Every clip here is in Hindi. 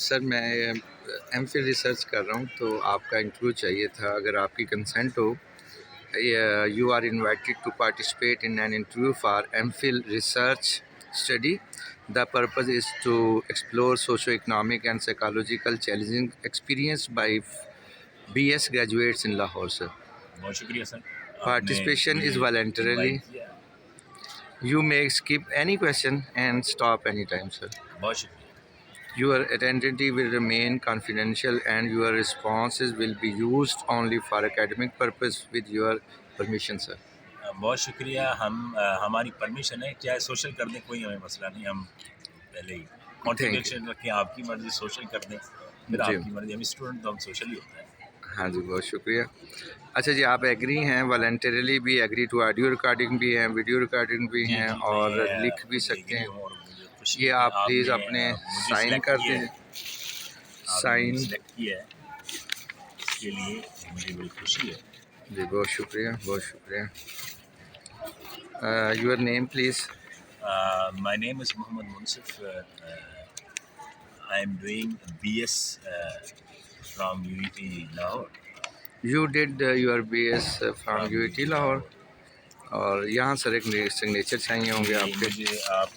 सर मैं एमफिल रिसर्च कर रहा हूँ, तो आपका इंटरव्यू चाहिए था। अगर आपकी कंसेंट हो, you are invited to participate in an interview for MPhil research study. The purpose is to explore socio economic and psychological challenging experience by BS graduates in Lahore sir. बहुत शुक्रिया sir. Participation is voluntarily. You may skip any question and stop anytime, sir. बहुत शुक्रिया। Your identity will remain confidential and your responses will be used only for academic purpose with your permission, sir. बहुत शुक्रिया। हमारी परमिशन है, चाहे सोशल कर दें, कोई हमें मसला नहीं। हम पहले ही कॉन्ट्रीब्यूशन रखें, आपकी मर्जी सोशल कर दें, फिर जी आपकी मर्जी। हम स्टूडेंट तो हम सोशल ही होता है। हाँ जी, बहुत शुक्रिया। अच्छा जी, आप एग्री हैं, वॉलंटरली भी एग्री टू ऑडियो रिकॉर्डिंग भी हैं, वीडियो रिकॉर्डिंग भी हैं और लिख भी सकते हैं। और मुझे खुशी ये है कि आप प्लीज़ आपने अपने मुझे साइन सिलेक्ट कर किया है। दीजिए। आपने साइन मुझे सिलेक्ट किया है, इसके लिए मुझे बड़ी खुशी है। जी, बहुत शुक्रिया, बहुत शुक्रिया। Your name please. My name is Mohammed Munsif. I am doing BS from UET Lahore. You did your BS from UET Lahore, और यहाँ सर एक सिग्नेचर चाहिए होंगे आपके। मुझे आप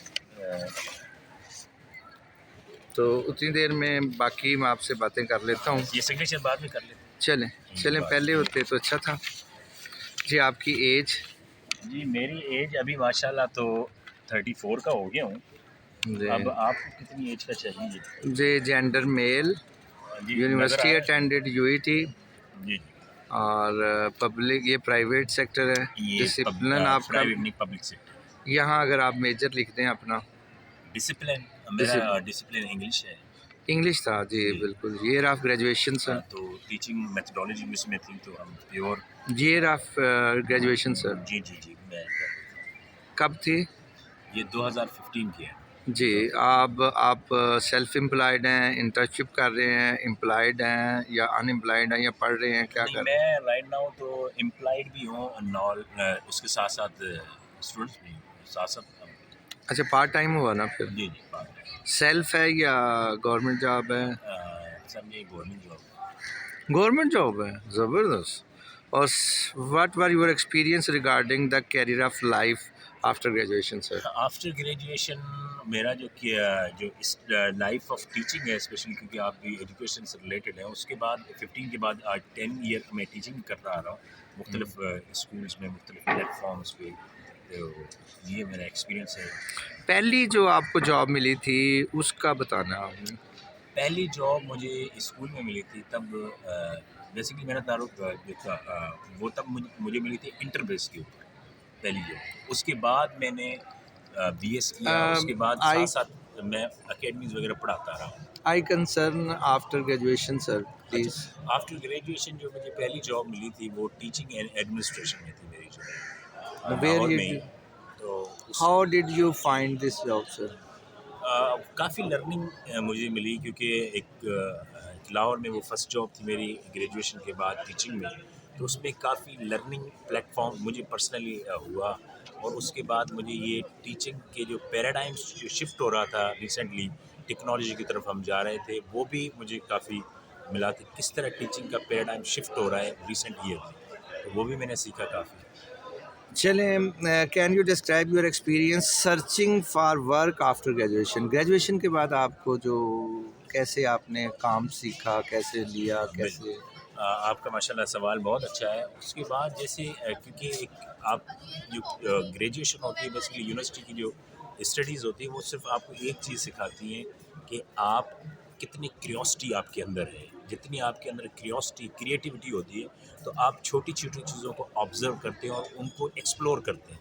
तो उतनी देर में बाकी मैं आपसे बातें कर लेता हूँ। ये सिग्नेचर बाद में कर लेते हैं। चलें पहले होते तो अच्छा था जी। आपकी एज? जी मेरी एज अभी माशाल्लाह तो 34 का हो गया हूँ। अब आपको कितनी एज का चाहिए? जी gender male, university attended UET जी और पब्लिक, ये प्राइवेट सेक्टर है। डिसिप्लिन आपका प्राइवेट नहीं, पब्लिक सेक्टर। यहाँ अगर आप मेजर लिखते हैं अपना। डिसिप्लिन मेरा डिसिप्लिन इंग्लिश है। इंग्लिश था जी, बिल्कुल। Year of graduation sir? तो टीचिंग मेथोडोलॉजी में थी, तो हम pure. Year of graduation sir? जी जी जी मैं कब थी? ये 2015 की है जी। आप सेल्फ एम्प्लॉयड हैं, इंटर्नशिप कर रहे हैं, एम्प्लॉयड हैं या अनएम्प्लॉयड हैं या पढ़ रहे हैं, क्या कर रहे हैं? मैं राइट नाउ तो एम्प्लॉयड भी हूँ, उसके साथ साथ स्टूडेंट्स भी हूँ, साथ साथ। अच्छा, पार्ट टाइम हुआ ना फिर? जी जी पार्ट टाइम। सेल्फ है या गवर्नमेंट जॉब है? सर ये गवर्नमेंट जॉब। गवर्नमेंट जॉब है, ज़बरदस्त। और what were your experience regarding the carrier of life after graduation sir? After graduation मेरा जो इस लाइफ ऑफ टीचिंग है, स्पेशली क्योंकि आप भी एजुकेशन से रिलेटेड है। उसके बाद 15 के बाद आज 10 ईयर मैं टीचिंग करता आ रहा हूँ मुख्तलिफ स्कूल्स में, मुख्तलिफ प्लेटफॉर्म्स पे। तो ये मेरा एक्सपीरियंस है। पहली जो आपको जॉब मिली थी उसका बताना आपने। पहली जॉब मुझे स्कूल में मिली थी, तब बेसिकली मेरा तारुफ जो था वो तब मुझे मिली थी इंटर बेस के ऊपर पहली जॉब। उसके बाद मैंने BS किया। उसके बाद साथ साथ मैं अकेडमीज वगैरह पढ़ाता रहा हूँ। I concern after graduation sir please. After graduation जो मुझे पहली जॉब मिली थी वो टीचिंग एंड एडमिनिस्ट्रेशन में थी मेरी जॉब, लाहौर में ही। तो how did you find this job sir? काफ़ी लर्निंग मुझे मिली, क्योंकि एक लाहौर में वो फर्स्ट जॉब थी मेरी ग्रेजुएशन के बाद टीचिंग में। तो उसमें काफ़ी लर्निंग प्लेटफॉर्म मुझे पर्सनली हुआ। और उसके बाद मुझे ये टीचिंग के जो पैराडाइम जो शिफ्ट हो रहा था रिसेंटली, टेक्नोलॉजी की तरफ हम जा रहे थे, वो भी मुझे काफ़ी मिला कि किस तरह टीचिंग का पैराडाइम शिफ्ट हो रहा है रिसेंट ईयर में। तो वो भी मैंने सीखा काफ़ी। चलें, can you describe your experience searching for work after graduation? Graduation के बाद आपको जो कैसे आपने काम सीखा, कैसे लिया, कैसे? आपका माशाल्लाह सवाल बहुत अच्छा है। उसके बाद जैसे क्योंकि एक आप जो ग्रेजुएशन होती है, बेसिकली यूनिवर्सिटी की जो स्टडीज़ होती है, वो सिर्फ आपको एक चीज़ सिखाती हैं कि आप कितनी क्यूरियोसिटी आपके अंदर है। जितनी आपके अंदर क्यूरियोसिटी, क्रिएटिविटी होती है, तो आप छोटी छोटी चीज़ों को ऑब्ज़र्व करते हैं और उनको एक्सप्लोर करते हैं।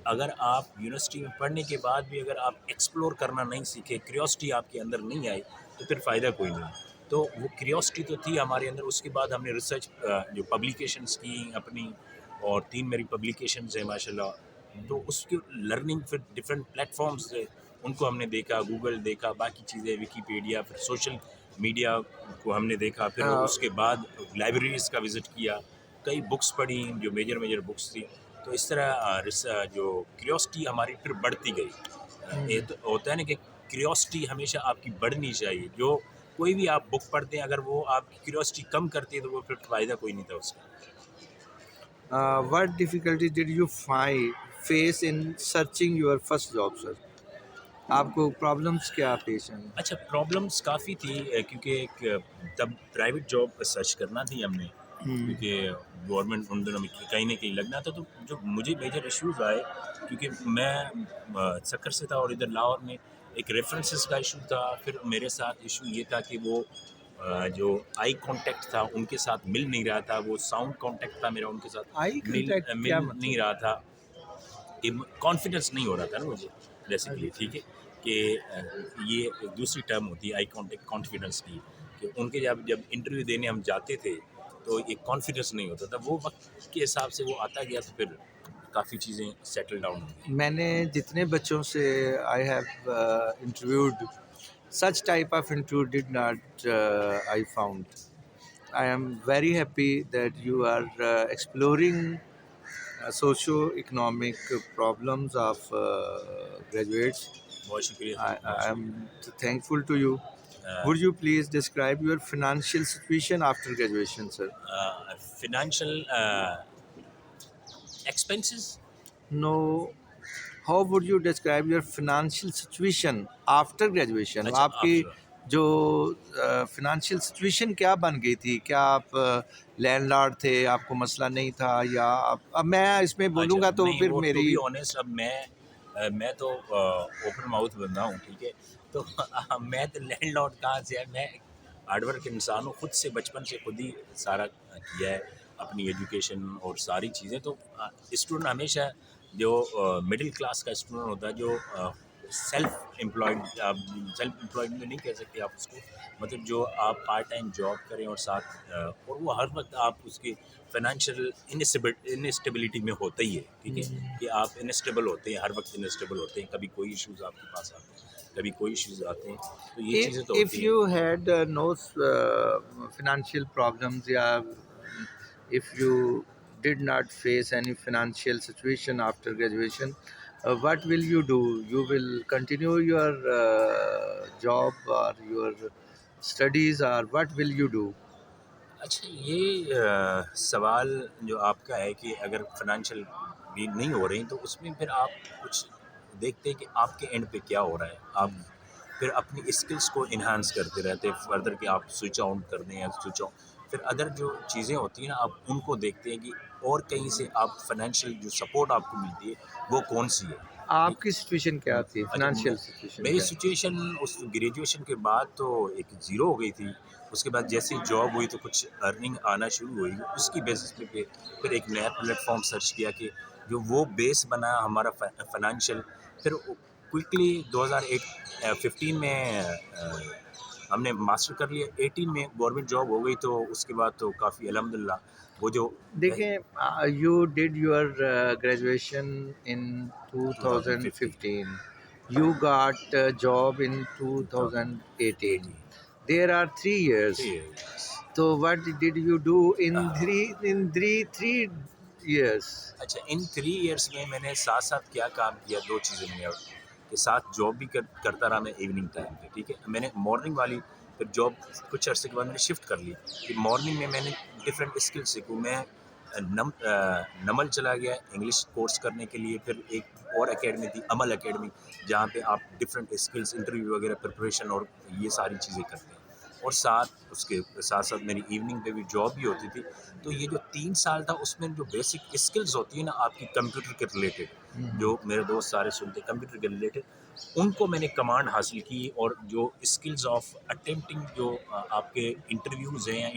अगर आप यूनिवर्सिटी में पढ़ने के बाद भी अगर आप एक्सप्लोर करना नहीं सीखे, क्यूरियोसिटी आपके अंदर नहीं आई, तो फिर फ़ायदा कोई नहीं। तो वो क्यूरियोसिटी तो थी हमारे अंदर। उसके बाद हमने रिसर्च जो पब्लिकेशंस की अपनी, और 3 मेरी पब्लिकेशंस हैं माशाल्लाह। तो उसकी लर्निंग फिर डिफरेंट प्लेटफॉर्म्स थे, उनको हमने देखा, गूगल देखा, बाकी चीज़ें विकीपीडिया, फिर सोशल मीडिया को हमने देखा। फिर उसके बाद लाइब्रेरीज़ का विज़िट किया, कई बुक्स पढ़ी जो मेजर बुक्स थी। तो इस तरह जो क्यूरियोसिटी हमारी फिर बढ़ती गई। ये तो होता है ना कि क्यूरियोसिटी हमेशा आपकी बढ़नी चाहिए। जो कोई भी आप बुक पढ़ते हैं, अगर वो आपकी क्यूरियोसिटी कम करती है तो वो फिर फ़ायदा कोई नहीं था उसका। What difficulty did you find face in searching your first job, sir? आपको प्रॉब्लम्स क्या पेश आई? अच्छा, प्रॉब्लम्स काफ़ी थी, क्योंकि एक तब प्राइवेट जॉब सर्च करना थी हमने, क्योंकि गवर्नमेंट उन दिनों में कहीं ना कहीं लगना था। तो जो मुझे मेजर इश्यूज आए, क्योंकि मैं सक्कर से था और इधर लाहौर में एक रेफरेंसेस का इशू था। फिर मेरे साथ इशू ये था कि वो जो आई कांटेक्ट था उनके साथ मिल नहीं रहा था, वो साउंड कांटेक्ट था मेरा उनके आई साथ कांटेक्ट क्या मिल नहीं मतलब? रहा था। कि कॉन्फिडेंस नहीं हो रहा था ना मुझे बेसिकली, ठीक है। कि ये एक दूसरी टर्म होती है आई कॉन्टेक्ट कॉन्फिडेंस की, कि उनके जब जब इंटरव्यू देने हम जाते थे तो एक कॉन्फिडेंस नहीं होता था। वो वक्त के हिसाब से वो आता गया, तो फिर काफ़ी चीज़ें सेटल डाउन हो गई। मैंने जितने बच्चों से I have interviewed, such type of interview did not I found. I am very happy that you are exploring socio-economic problems of graduates. बहुत शुक्रिया सर, बहुत I am शुक्रिया। thankful to you. Would you please describe your financial situation after graduation, sir? Financial expenses. No. How would you describe your financial situation after graduation? अच्छा, आपकी आफ्टर। जो financial situation क्या बन गई थी? क्या आप लैंडलॉर्ड थे, आपको मसला नहीं था, या अब मैं इसमें अच्छा, बोलूँगा तो नहीं, फिर वो टू मेरी बी ऑनेस्ट, अब मैं तो ओपन माउथ बंदा हूँ, ठीक है। तो मैं तो लैंडलॉर्ड कहाँ से है, मैं हार्डवर्क इंसान हूँ, खुद से बचपन से खुद ही सारा किया है, अपनी एजुकेशन और सारी चीज़ें। तो स्टूडेंट हमेशा जो मिडिल क्लास का स्टूडेंट होता है, जो सेल्फ एम्प्लॉयड, आप सेल्फ एम्प्लॉयड में नहीं कह सकते आप उसको, मतलब जो आप पार्ट टाइम जॉब करें और साथ और वो हर वक्त आप उसकी फाइनेंशियल इनस्टेबिलिटी में होता ही है, ठीक है। कि आप इनस्टेबल होते हैं, हर वक्त इनस्टेबल होते हैं, कभी कोई इश्यूज आपके पास आते हैं, कभी कोई इश्यूज आते हैं, तो ये चीज़ें तो if होती हैं। you had no financial problems, yeah, if you did not face any financial situation after graduation, what will you do? You will continue your job or your studies, or what will you do? अच्छा, ये सवाल जो आपका है कि अगर फाइनेंशियल भी नहीं हो रही तो उसमें फिर आप कुछ देखते हैं कि आपके एंड पे क्या हो रहा है। आप फिर अपनी स्किल्स को इन्हांस करते रहते हैं फर्दर, कि आप स्विच ऑन कर दें या स्विच ऑन। फिर अदर जो चीज़ें होती हैं ना, आप उनको देखते हैं कि और कहीं से आप फाइनेंशियल जो सपोर्ट आपको मिलती है वो कौन सी है। ठीक। आपकी सिचुएशन क्या थी? अच्छा, फाइनेंशियल सिचुएशन मेरी क्या? सिचुएशन उस ग्रेजुएशन के बाद तो एक ज़ीरो हो गई थी। उसके बाद जैसे ही जॉब हुई तो कुछ अर्निंग आना शुरू हुई, उसकी बेसिस पे फिर एक नया प्लेटफॉर्म सर्च किया, कि जो वो बेस बना हमारा फाइनेंशियल। फिर क्विकली 2015 में हमने मास्टर कर लिया, 18 में गवर्नमेंट जॉब हो गई। तो उसके बाद तो काफ़ी अल्हम्दुलिल्लाह वो जो देखें, you did your graduation in 2015 2015. You got a job in 2018. 2018 There are 3 years. 3 years। So what did you do in three years? अच्छा, इन 3 इयर्स में मैंने साथ साथ क्या काम किया, दो चीज़ें मैंने के साथ जॉब भी करता रहा मैं इवनिंग टाइम पे, ठीक है। मैंने मॉर्निंग वाली फिर जॉब कुछ अर्से के बाद मैंने शिफ्ट कर ली, कि मॉर्निंग में मैंने डिफरेंट स्किल सीखूँ। मैं नमल चला गया इंग्लिश कोर्स करने के लिए। फिर एक और एकेडमी थी, अमल एकेडमी, जहाँ पे आप डिफरेंट स्किल्स, इंटरव्यू वगैरह प्रिपरेशन और ये सारी चीज़ें करते हैं। और साथ उसके साथ साथ मेरी इवनिंग पे भी जॉब भी होती थी। तो ये जो 3 साल था, उसमें जो बेसिक स्किल्स होती है ना आपकी कंप्यूटर के रिलेटेड, जो मेरे दोस्त सारे सुनते कंप्यूटर के रिलेटेड, उनको मैंने कमांड हासिल की। और जो स्किल्स ऑफ अटेम्प्टिंग जो आपके इंटरव्यूज़ हैं या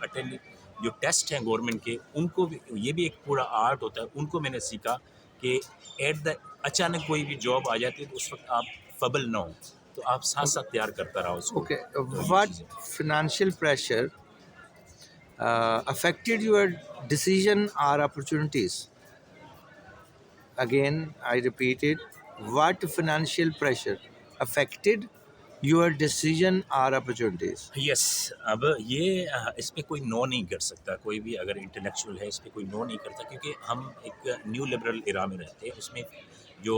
अटेंड जो टेस्ट हैं गवर्नमेंट के, उनको भी, ये भी एक पूरा आर्ट होता है, उनको मैंने सीखा। कि एट द अचानक कोई भी जॉब आ जाती है तो उस वक्त आप फबल ना हो, तो आप साथ साथ तैयार करता रहा उसको। Okay, तो ये what चीज़ें। financial pressure affected your decision or opportunities? Again, I repeat it. What financial pressure affected your decision or opportunities? Yes. अब ये इस पे कोई नो नहीं कर सकता, कोई भी अगर इंटेलेक्चुअल है इस पे कोई नो नहीं करता, क्योंकि हम एक न्यू लिबरल इरा में रहते हैं। उसमें जो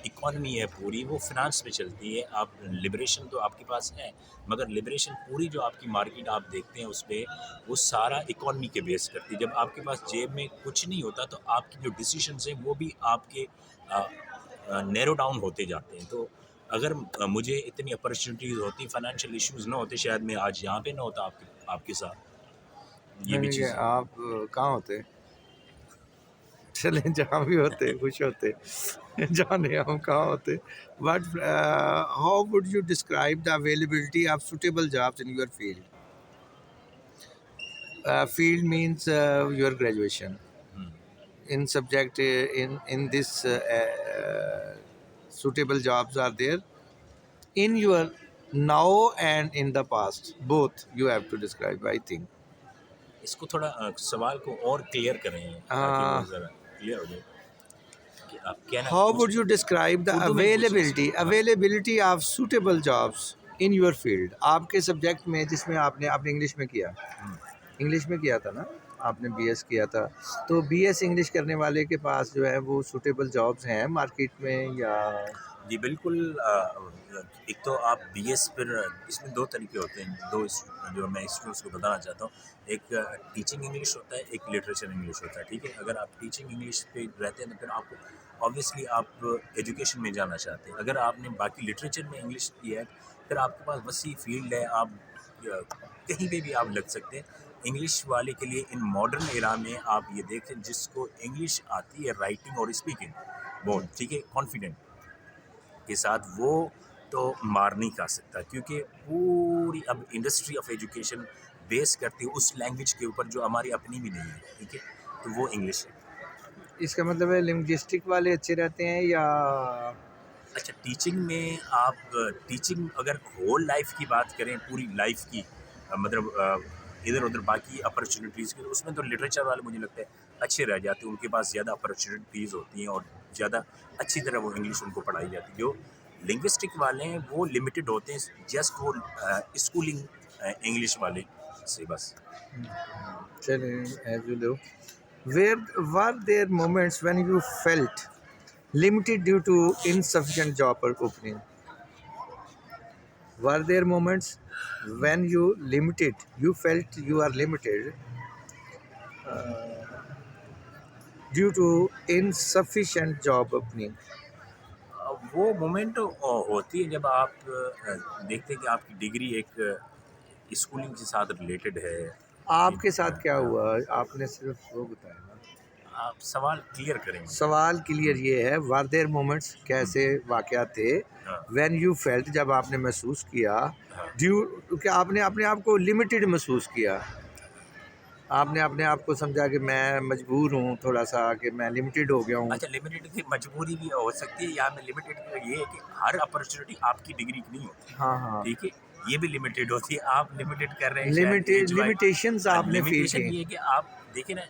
इकॉनमी है पूरी वो फिनांस पे चलती है। आप लिबरेशन तो आपके पास है, मगर लिबरेशन पूरी जो आपकी मार्केट आप देखते हैं उस पे वो सारा इकॉनमी के बेस करती है। जब आपके पास जेब में कुछ नहीं होता तो आपकी जो डिसीजंस हैं वो भी आपके नैरो डाउन होते जाते हैं। तो अगर मुझे इतनी अपॉर्चुनिटीज़ होती, फाइनेंशियल इश्यूज़ ना होते, शायद मैं आज यहाँ पे ना होता आपके साथ। ये भी यानी कि चीज़ है। आप कहाँ होते? चले जहाँ भी होते खुश होते जाने हम कहाँ होते but how would you describe the availability of suitable jobs in your field? Field means your graduation hmm. in subject in this suitable jobs are there in your now and in the past, both you have to describe, I think. इसको थोड़ा सवाल को और क्लियर करें ताकि वो uh, ज़रा क्लियर हो जाए कि आप कहना How पूछ would रहे you describe the हैं। उर्दू में पूछिए availability इसको। हाँ। availability of suitable jobs in your field? आपके सब्जेक्ट में जिसमें आपने आपने इंग्लिश में किया, हुँ। इंग्लिश में किया था ना, आपने बीएस किया था, तो बीएस इंग्लिश करने वाले के पास जो है वो सूटेबल जॉब्स हैं मार्केट में या? जी बिल्कुल। एक तो आप बीएस फिर इसमें 2 तरीके होते हैं, 2 जो मैं स्टूडेंट्स को बताना चाहता हूँ। एक टीचिंग इंग्लिश होता है, एक लिटरेचर इंग्लिश होता है, ठीक है? अगर आप टीचिंग इंग्लिश पे रहते हैं तो फिर आपको ऑब्वियसली आप एजुकेशन में जाना चाहते हैं। अगर आपने बाकी लिटरेचर में इंग्लिश किया है, फिर आपके पास वसी फील्ड है, आप कहीं पे भी आप लग सकते हैं। इंग्लिश वाले के लिए इन मॉडर्न एरा में आप ये देखें जिसको इंग्लिश आती है राइटिंग और स्पीकिंग बोथ, ठीक है? कॉन्फिडेंट के साथ वो तो मार नहीं खा सकता, क्योंकि पूरी अब इंडस्ट्री ऑफ एजुकेशन बेस करती है उस लैंग्वेज के ऊपर जो हमारी अपनी भी नहीं है, ठीक है? तो वो इंग्लिश है। इसका मतलब है लिंग्विस्टिक वाले अच्छे रहते हैं या? अच्छा, टीचिंग में आप टीचिंग अगर होल लाइफ की बात करें, पूरी लाइफ की मतलब इधर उधर बाकी अपॉर्चुनिटीज़ की, उसमें तो लिटरेचर वाले मुझे लगता है अच्छे रह जाते हैं। उनके पास ज़्यादा अपॉर्चुनिटीज़ होती हैं और ज़्यादा अच्छी तरह वो इंग्लिश उनको पढ़ाई जाती है। जो लिंग्विस्टिक वाले हैं वो लिमिटेड होते हैं जस्ट वो स्कूलिंग इंग्लिश वाले से बस। चलिए as you know, where were there moments when you felt limited due to insufficient job opening? Were there moments when you felt you are limited due to insufficient job opening? वो मोमेंट होती है जब आप देखते हैं कि आपकी डिग्री एक स्कूलिंग के साथ रिलेटेड है। आपके साथ क्या हुआ? आपने सिर्फ वो बताया ना। आप सवाल क्लियर करेंगे। सवाल क्लियर ये है, वर देयर मोमेंट्स कैसे वाक़यात थे हाँ। व्हेन यू फेल्ट, जब आपने महसूस किया हाँ। ड्यू कि आपने अपने आप को लिमिटेड महसूस किया, आपने अपने आप को समझा कि मैं मजबूर हूँ थोड़ा सा, कि मैं लिमिटेड हो गया हूँ। अच्छा, लिमिटेड की मजबूरी भी हो सकती है, यहाँ में लिमिटेड ये है कि हर अपॉर्चुनिटी आपकी डिग्री की नहीं होती, हाँ हाँ, ठीक है? ये भी लिमिटेड होती है, आप लिमिटेड कर रहे हैं शायद लिमिटेड एज वाइज। लिमिटेशंस आपने फील लिमिटेशन की। ये है कि आप देखिए ना,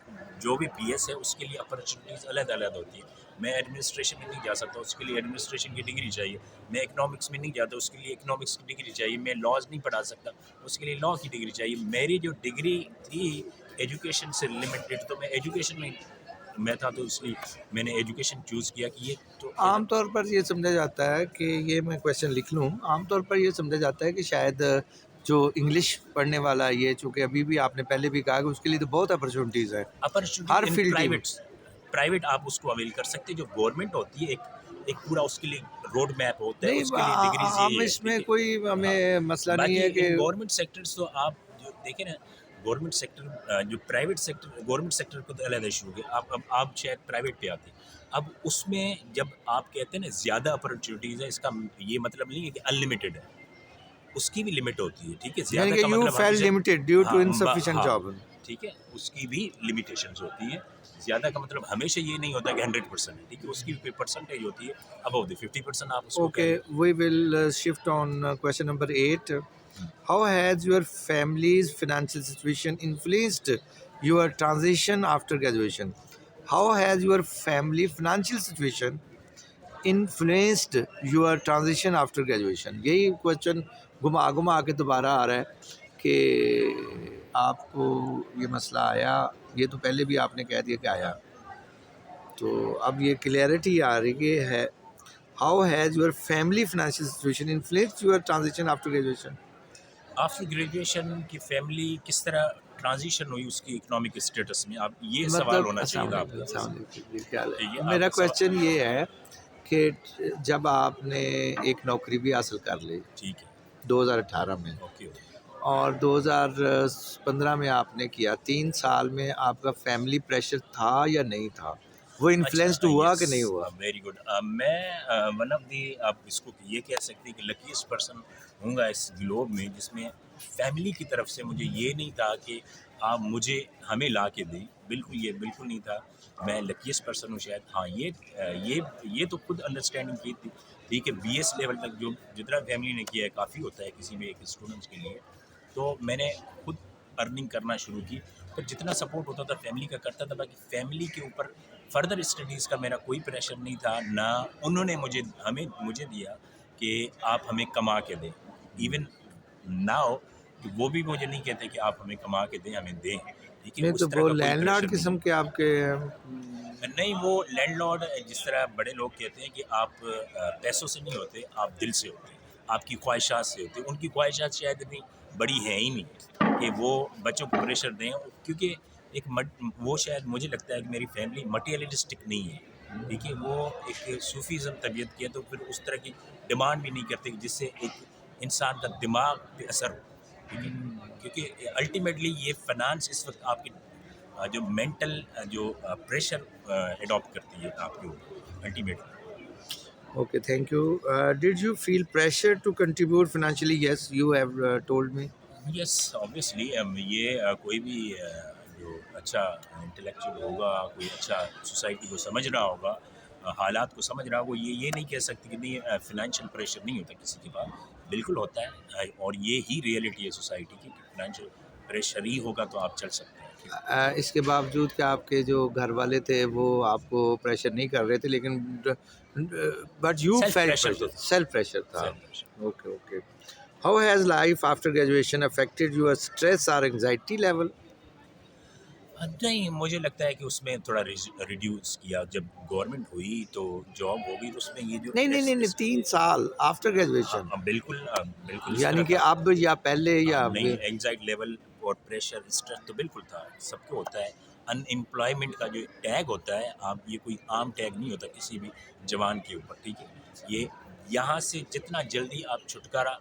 जो भी पीएस है उसके लिए अपॉर्चुनिटीज़ अलग-अलग होती है। मैं एडमिनिस्ट्रेशन में नहीं जा सकता, उसके लिए एडमिनिस्ट्रेशन की डिग्री चाहिए। मैं इकोनॉमिक्स में नहीं जाता, उसके लिए इकोनॉमिक्स की डिग्री चाहिए। मैं लॉज़ नहीं पढ़ा सकता, उसके लिए लॉ की डिग्री चाहिए। मेरी जो डिग्री थी एजुकेशन से रिलेटेड, तो मैं एजुकेशन में मैं था, तो इसलिए मैंने एजुकेशन चूज़ किया कि ये तो आमतौर पर ये समझा जाता है कि, ये मैं क्वेश्चन लिख लूँ, आमतौर पर ये समझा जाता है कि शायद जो इंग्लिश पढ़ने वाला, ये चूँकि अभी भी आपने पहले भी कहा कि उसके लिए तो बहुत अपॉर्चुनिटीज़ हैं हर अपॉर्चुनिटी इन फील्ड की। प्राइवेट आप उसको अवेल कर सकते हैं। जो गवर्नमेंट होती है एक एक पूरा उसके लिए रोड मैप होता है, नहीं, उसके लिए डिग्रीज हम यही है, इसमें ठीक कोई है? हाँ। हमें मसला नहीं बाकी है कि इन गवर्नमेंट सेक्टर्स तो आप जो देखें ना, गवर्नमेंट सेक्टर जो प्राइवेट सेक्टर, गवर्नमेंट सेक्टर को तो अलग इशू हो गया। आप शायद प्राइवेट पे आते हैं। अब उसमें जब आप कहते हैं ना ज़्यादा अपॉर्चुनिटीज़ है, इसका ये मतलब नहीं है कि अनलिमिटेड है, उसकी भी लिमिट होती है, ठीक है? यानी ज़्यादा कि का यू मतलब फेल हमेशा लिमिटेड ड्यू टू हाँ, इनसफिशिएंट हाँ, जॉब। ठीक है? उसकी भी लिमिटेशंस होती हैं। ज़्यादा का मतलब हमेशा ये नहीं होता कि 100% है, ठीक है? उसकी भी कोई परसेंटेज होती है, अबव द 50% आप उसको कह Okay, लें। we will shift on question number 8. How has your family's financial situation influenced your transition after graduation? How has your family financial situation influenced your transition after graduation? यही क्वेश्चन घुमा घुमा के दोबारा आ रहा है कि आपको ये मसला आया, ये तो पहले भी आपने कह दिया कि आया। तो अब ये क्लियरिटी आ रही है, how has your family financial situation influenced your transition after graduation? After graduation की फैमिली किस तरह ट्रांजिशन हुई उसकी इकोनॉमिक स्टेटस में, आप ये सवाल मतलब होना चाहिए अस्सलाम था वालेकुम, आपका। अस्सलाम वालेकुम, जी क्या हाल ठीक है, है? मेरा आपका सवाल। क्वेश्चन ये है कि जब आपने एक नौकरी भी हासिल कर ली ठीक है। 2018 में, ओके। और 2015 में आपने किया, 3 साल में आपका फैमिली प्रेशर था या नहीं था? वो अच्छा, इन्फ्लुएंस्ड हुआ यस, कि नहीं हुआ? Very good. मैं वन ऑफ दी, आप इसको ये कह सकते हैं कि लकीस्ट पर्सन हूँगा इस ग्लोब में, जिसमें फैमिली की तरफ से मुझे ये नहीं था कि आप मुझे हमें ला के दें, बिल्कुल ये बिल्कुल नहीं था। मैं लकीस्ट पर्सन हूँ शायद। हाँ, ये तो खुद अंडरस्टैंडिंग की थी। ठीक है, बीएस लेवल तक जो जितना फैमिली ने किया है काफ़ी होता है किसी भी एक स्टूडेंट्स के लिए। तो मैंने खुद अर्निंग करना शुरू की, तो जितना सपोर्ट होता था फैमिली का करता था। बाकी फैमिली के ऊपर फर्दर स्टडीज़ का मेरा कोई प्रेशर नहीं था, ना उन्होंने मुझे दिया कि आप हमें कमा के दें। इवन नाउ कि वो भी मुझे नहीं कहते कि आप हमें कमा के दें, हमें दें। ठीक है, नहीं तो उस तरह वो का कोई लैंडलॉर्ड प्रेशर नहीं किस्म है। के आपके नहीं, वो लैंडलॉर्ड जिस तरह बड़े लोग कहते हैं कि आप पैसों से नहीं होते, आप दिल से होते हैं, आपकी ख्वाहिशात से होते हैं। उनकी ख्वाहिशात शायद इतनी बड़ी है ही नहीं कि वो बच्चों को प्रेशर दें, क्योंकि वो शायद मुझे लगता है कि मेरी फैमिली मटेरियलिस्टिक नहीं है। ठीक है, वो एक सूफीज़्म तबीयत की है, तो फिर उस तरह की डिमांड भी नहीं करते कि जिससे एक इंसान का दिमाग पे असर हो। ठीक है, क्योंकि अल्टीमेटली ये फाइनेंस इस वक्त आपकी जो मेंटल जो प्रेशर एडॉप्ट करती है आपके ऊपर ultimately. Okay, thank you. Did you feel pressure to contribute financially? Yes, you have told me. Yes, obviously ये कोई भी जो अच्छा इंटेलेक्चुअल होगा, कोई अच्छा सोसाइटी को समझ रहा होगा, हालात को समझ रहा होगा, ये नहीं कह सकते कि नहीं फिनेंशियल प्रेशर नहीं होता किसी के पास। बिल्कुल होता है, और ये ही रियलिटी है सोसाइटी की कि फिनेंशियल प्रेशर ही होगा तो आप चल सकते हैं। ठीक है। इसके बावजूद कि आपके जो घर वाले थे वो आपको प्रेशर नहीं कर रहे थे, लेकिन but you self felt pressure तो प्रेशर, था। सेल्फ प्रेशर था। Self pressure. Okay okay. How has life after graduation affected your stress और एंजाइटी लेवल? नहीं, मुझे लगता है कि उसमें थोड़ा रिड्यूस किया। जब गवर्नमेंट हुई तो जॉब हो गई, तो उसमें ये जो नहीं नहीं नहीं नहीं, 3 साल आफ्टर ग्रेजुएशन, बिल्कुल बिल्कुल इस यानी तरह कि था। अब या पहले या नहीं, एंग्जाइटी लेवल और प्रेशर स्ट्रेस तो बिल्कुल था, सबको होता है। अनएम्प्लॉयमेंट का जो टैग होता है, आप ये कोई आम टैग नहीं होता किसी भी जवान के ऊपर। ठीक है, ये यहाँ से जितना जल्दी आप छुटकारा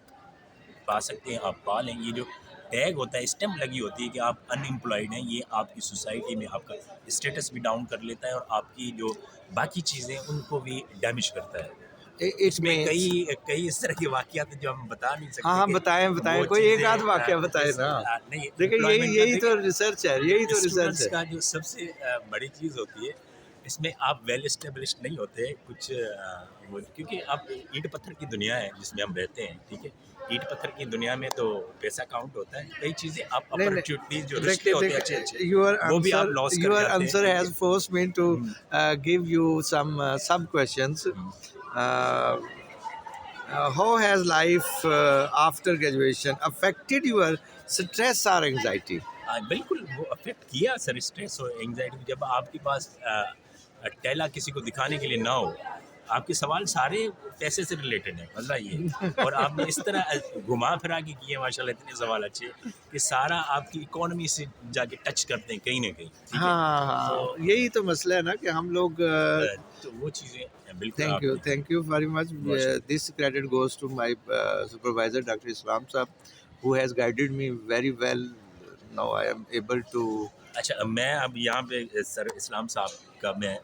पा सकते हैं आप पा लें। ये जो टैग होता है, स्टैम्प लगी होती है कि आप अनएम्प्लॉयड हैं, ये आपकी सोसाइटी में आपका स्टेटस भी डाउन कर लेता है और आपकी जो बाकी चीज़ें उनको भी डैमेज करता है। इट इसमें मीन्स, कई कई इस तरह की वाक़यात हैं जो हम बता नहीं सकते हाँ हाँ, कि बताएं बताएं, वो कोई एक चीज़ें आध वाक्य बताए ना। नहीं, देखिए यही एम्प्लॉयमेंट का यही तो देखिए, रिसर्च है, यही तो रिसर्च स्टूडेंट्स है। का जो सबसे बड़ी चीज़ होती है, इसमें आप वेल एस्टेब्लिश्ड नहीं होते कुछ, क्योंकि आप ईंट पत्थर की दुनिया है जिसमें हम रहते हैं। ठीक है, ईंट पत्थर की दुनिया में तो पैसा काउंट होता है, कई चीज़ें आप नहीं अपॉर्चुनिटीज जो नहीं, रिश्ते देखिए होते हैं अच्छे देखिए, अच्छे, योर वो भी आप आंसर, लॉस कर योर जाते हैं। आंसर ठीक हैज है। Forced me to hmm, give you some questions. Hmm. How has life after graduation affected your stress or anxiety? हाँ, बिल्कुल वो अफेक्ट किया सर, स्ट्रेस और एंग्जाइटी। जब आपके पास टेला किसी को दिखाने के लिए ना हो, आपके सवाल सारे पैसे से रिलेटेड हैं, मसला ये है। और आपने इस तरह घुमा फिरा के किए माशाल्लाह, इतने सवाल अच्छे कि सारा आपकी इकोनॉमी से जाके टच करते हैं कहीं ना कहीं। ठीक है, हाँ तो हाँ, यही तो मसला है ना कि हम लोग तो वो चीज़ें बिल्कुल आपने। thank you very much. माशा- This credit goes to my supervisor, Dr. Islam Saab, who has guided me very well. Now I am able to. अच्छा, मैं अब यहाँ पे सर इस्लाम साहब का मैं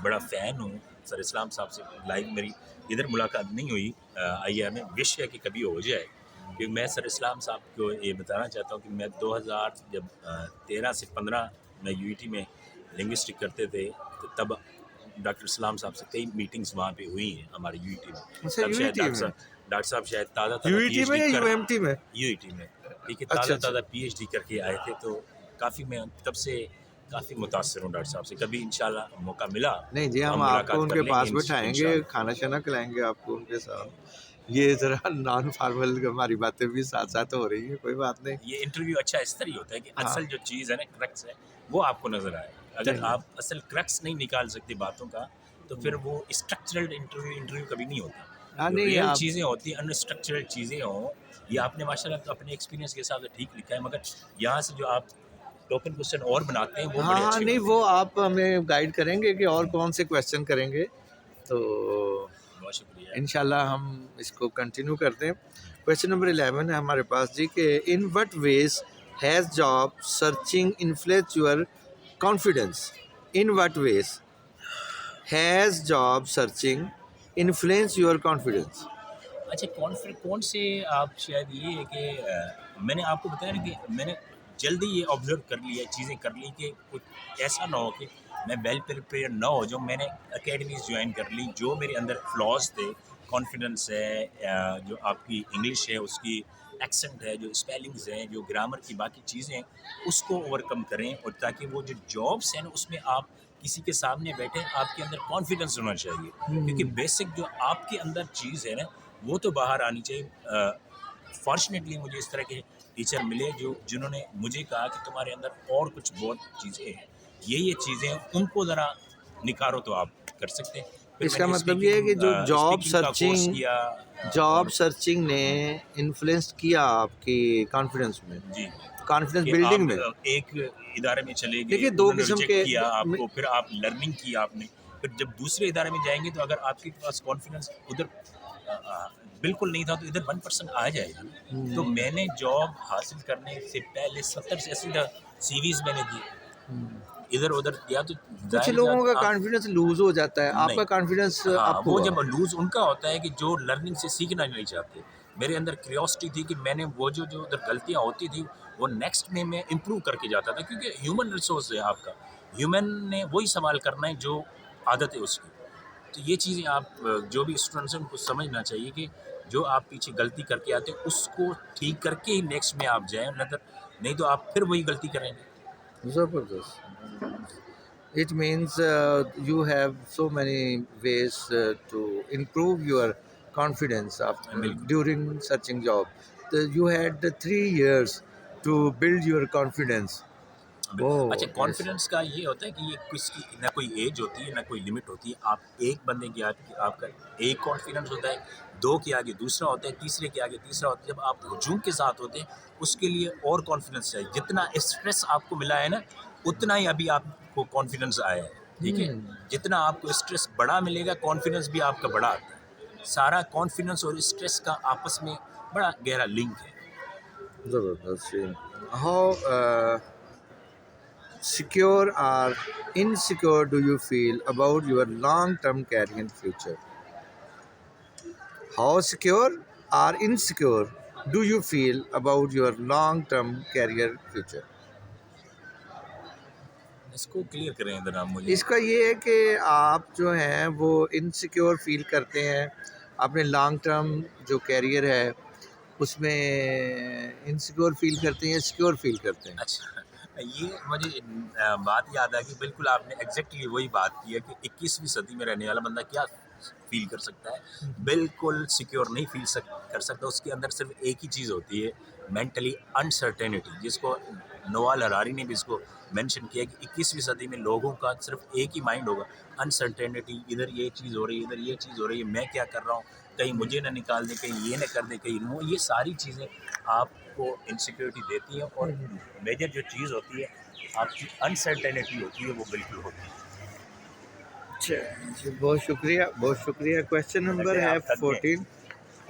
बड़ा फ़ैन हूँ। सर इस्लाम साहब से लाइव मेरी इधर मुलाकात नहीं हुई, आई है, हमें विश है कि कभी हो जाए। क्योंकि मैं सर इस्लाम साहब को ये बताना चाहता हूँ कि मैं 2000 जब 13 से 15 में यूईटी में लिंग्विस्टिक करते थे, तो तब डॉक्टर इस्लाम साहब से कई मीटिंग्स वहाँ पे हुई हैं हमारे यूईटी में। अच्छा, तब शायद UET में, डॉक्टर साहब शायद ताज़ा UET में या PhD कर UMT में? यूईटी में। ठीक है, अच्छा अच्छा। ताज़ा PhD करके आए थे, तो काफ़ी मैं तब से काफ़ी मुतासिर हूँ डॉक्टर साहब से। कभी इंशाल्लाह मौका मिला नहीं जी, तो हम मुलाकात आपको कर उनके लेंगे पास बैठाएंगे, इंशाल्लाह। खाना शाना खिलाएंगे आपको उनके साथ। ये ज़रा नॉन फॉर्मल हमारी बातें भी साथ साथ हो रही हैं, कोई बात नहीं। ये इंटरव्यू अच्छा इस तरह ही होता है कि हाँ असल जो चीज़ है ना, क्रक्स है, वो आपको नज़र आए। अगर सही है। आप असल क्रक्स नहीं निकाल सकते बातों का, तो फिर वो स्ट्रक्चरल इंटरव्यू कभी नहीं होता। हाँ, जो नहीं रियल आप चीज़ें होती हैं, अनस्ट्रक्चरल चीज़ें हों, ये आपने माशाल्लाह तो अपने एक्सपीरियंस के हिसाब से ठीक लिखा है, मगर यहाँ से जो आप टोकन क्वेश्चन और बनाते हैं वो हाँ, बड़े हाँ, अच्छे नहीं होते वो हैं। आप हमें गाइड करेंगे कि और कौन से क्वेश्चन करेंगे, तो बहुत शुक्रिया। इंशाल्लाह हम इसको कंटिन्यू करते हैं। क्वेश्चन नंबर 11 है हमारे पास जी कि in what ways has job searching influence your confidence? In what ways has job searching influence your confidence? अच्छा, कौन से आप शायद ये है कि मैंने आपको बताया ना कि मैंने जल्दी ये ऑब्जर्व कर लिया, चीज़ें कर ली कि कुछ ऐसा ना हो कि मैं वेल प्रिपेयर ना हो जाऊँ। मैंने अकेडमीज ज्वाइन कर ली, जो मेरे अंदर फ्लॉज थे, कॉन्फिडेंस है, जो आपकी इंग्लिश है उसकी एक्सेंट है, जो स्पेलिंग्स हैं, जो ग्रामर की बाकी चीज़ें हैं, उसको ओवरकम करें, और ताकि वो जो जॉब्स हैं ना उसमें आप किसी के सामने बैठे, आपके अंदर कॉन्फिडेंस होना चाहिए, क्योंकि बेसिक जो आपके अंदर चीज़ है ना वो तो बाहर आनी चाहिए। फॉर्चुनेटली मुझे इस तरह के टीचर मिले जिन्होंने मुझे कहा कि तुम्हारे अंदर और कुछ बहुत चीज़ें हैं, ये चीज़ें हैं, उनको ज़रा निखारो तो आप कर सकते हैं। फिर इसका मैंने मतलब ये है कि जो स्पीकिंग का कोर्स किया, जॉब और सर्चिंग ने इन्फ्लुएंस किया आपकी कॉन्फिडेंस में, जी, कॉन्फिडेंस कि बिल्डिंग आप में? एक इदारे में चले गए, देखिए दो उन्होंने किस्म रिजेक्ट के किया आपको, फिर आप लर्निंग की आपने, फिर जब दूसरे इदारे में जाएंगे तो अगर आपके पास कॉन्फिडेंस उधर बिल्कुल नहीं था तो इधर 1% आ जाएगा ना। तो मैंने जॉब हासिल करने से पहले 70 से 80 सीवीज मैंने दी, इधर उधर किया, तो कुछ जाहिर लोगों का बात आप कॉन्फिडेंस लूज हो जाता है, नहीं। आपका कॉन्फिडेंस हाँ, अप वो हुआ। जब लूज़ उनका होता है कि जो लर्निंग से सीखना नहीं चाहते। मेरे अंदर क्यूरियोसिटी थी कि मैंने वो जो उधर गलतियाँ होती थी, वो नेक्स्ट में मैं इम्प्रूव करके जाता था, क्योंकि ह्यूमन रिसोर्स है आपका। ह्यूमन ने वही सवाल करना है जो आदत है उसकी। तो ये चीज़ें आप जो भी स्टूडेंट्स हैं उनको समझना चाहिए कि जो आप पीछे गलती करके आते हैं उसको ठीक करके ही नेक्स्ट में आप जाएँ, नहीं तो आप फिर वही गलती करेंगे। जबरदस्त। It means you have so many ways to improve your confidence after, बिल्कुल। during searching job. You had 3 years to build your confidence. अच्छा, Oh, yes. कॉन्फिडेंस का ये होता है कि ये किसकी ना कोई एज होती है ना कोई लिमिट होती है। आप एक बंदे के आगे आपका एक कॉन्फिडेंस होता है, दो के आगे दूसरा होता है, तीसरे के आगे तीसरा होता है। जब आप हुजूम के साथ होते हैं उसके लिए और कॉन्फिडेंस चाहिए। जितना स्ट्रेस आपको मिला है ना उतना ही अभी आपको कॉन्फिडेंस आया है, ठीक है। Hmm. जितना आपको स्ट्रेस बड़ा मिलेगा कॉन्फिडेंस भी आपका बड़ा आता है। सारा कॉन्फिडेंस और स्ट्रेस का आपस में बड़ा गहरा लिंक है। Zabardast. How secure or insecure do you feel about your long-term career future? How secure or insecure do you feel about your long-term career future? इसको क्लियर करें इधर आप मुझे। इसका ये है कि आप जो हैं वो इनसिक्योर फील करते हैं अपने लॉन्ग टर्म जो कैरियर है उसमें, इनसिक्योर फील करते हैं या सिक्योर फील करते हैं? अच्छा, ये मुझे बात याद आ गई, बिल्कुल आपने एग्जैक्टली वही बात की है कि 21वीं सदी में रहने वाला बंदा क्या फील कर सकता है। बिल्कुल सिक्योर नहीं कर सकता। उसके अंदर सिर्फ एक ही चीज़ होती है, मेंटली अनसर्टेनिटी, जिसको नोवाल हरारी ने भी इसको मेंशन किया कि 21वीं सदी में लोगों का सिर्फ एक ही माइंड होगा, अनसर्टेनिटी। इधर ये चीज़ हो रही है, इधर ये चीज़ हो रही है, मैं क्या कर रहा हूँ, कहीं मुझे ना निकाल दे, कहीं ये ना कर दे, कहीं वो, ये सारी चीज़ें आपको इनसिक्योरिटी देती है। और मेजर जो चीज़ होती है आपकी अनसर्टेनिटी होती है, वो बिल्कुल होती है। अच्छा जी, बहुत शुक्रिया, बहुत शुक्रिया। क्वेश्चन नंबर लगता है है आप थक गए, 14।